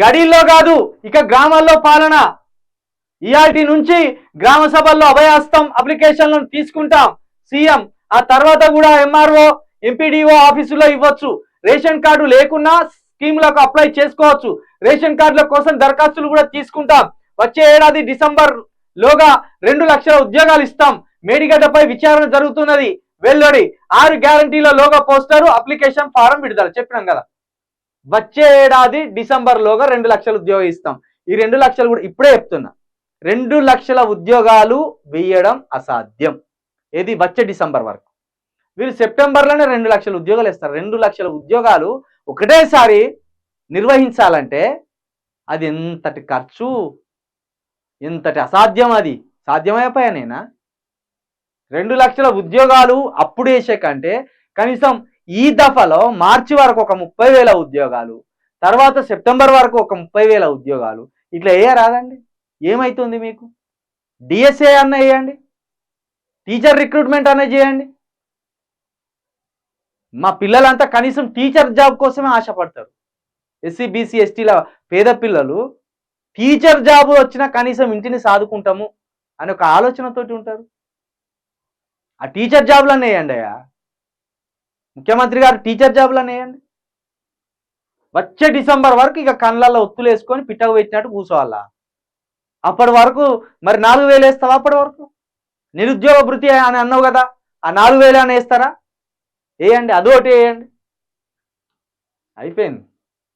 గడిల్లో కాదు ఇక గ్రామాల్లో పాలన. ఇయాల్టి నుంచి గ్రామ సభల్లో అభయహస్తం అప్లికేషన్లను తీసుకుంటాం సీఎం. ఆ తర్వాత కూడా ఎంఆర్ఓ ఎంపీడీఓ ఆఫీసులో ఇవ్వచ్చు. రేషన్ కార్డు లేకున్నా స్కీములకు అప్లై చేసుకోవచ్చు. రేషన్ కార్డుల కోసం దరఖాస్తులు కూడా తీసుకుంటాం. వచ్చే ఏడాది డిసెంబర్ లోగా 2 లక్షల ఉద్యోగాలు ఇస్తాం. మేడిగడ్డపై విచారణ జరుగుతున్నది వెల్లడి. 6 గ్యారంటీల లోగా పోస్టరు అప్లికేషన్ ఫారం విడుదల. చెప్పినాం కదా, వచ్చే ఏడాది డిసెంబర్ లోగా 2 లక్షల ఉద్యోగం ఇస్తాం. ఈ 2 లక్షలు కూడా ఇప్పుడే చెప్తున్నా, 2 లక్షల ఉద్యోగాలు వేయడం అసాధ్యం. ఏది వచ్చే డిసెంబర్ వరకు. వీళ్ళు సెప్టెంబర్లోనే 2 లక్షల ఉద్యోగాలు ఇస్తారు. 2 లక్షల ఉద్యోగాలు ఒకటేసారి నిర్వహించాలంటే అది ఎంతటి ఖర్చు, ఎంతటి అసాధ్యం. అది సాధ్యమైపోయానేనా? 2 లక్షల ఉద్యోగాలు అప్పుడు వేసే కంటే కనీసం ఈ దఫలో మార్చి వరకు ఒక 30,000 ఉద్యోగాలు, తర్వాత సెప్టెంబర్ వరకు ఒక 30,000 ఉద్యోగాలు ఇట్లా వేయరాదండి? ఏమవుతుంది మీకు? డిఎస్ఏ అన్న వేయండి, టీచర్ రిక్రూట్మెంట్ అన్న చేయండి. మా పిల్లలంతా కనీసం టీచర్ జాబ్ కోసమే ఆశపడతారు. ఎస్సీ బీసీ ఎస్టీల పేద పిల్లలు టీచర్ జాబ్ వచ్చినా కనీసం ఇంటిని సాదుకుంటాము అని ఒక ఆలోచనతోటి ఉంటారు. ఆ టీచర్ జాబ్లను వేయండి అయ్యా, ముఖ్యమంత్రి గారు టీచర్ జాబ్లను వేయండి. వచ్చే డిసెంబర్ వరకు ఇక కళ్ళల్లో ఒత్తులు వేసుకొని పిట్టకు పెట్టినట్టు కూర్చోవాలా. అప్పటి వరకు మరి 4,000 వేస్తావా? అప్పటి వరకు నిరుద్యోగ భృతి అని అన్నావు కదా, ఆ 4,000 అని వేస్తారా? వేయండి, అదొకటి వేయండి, అయిపోయింది.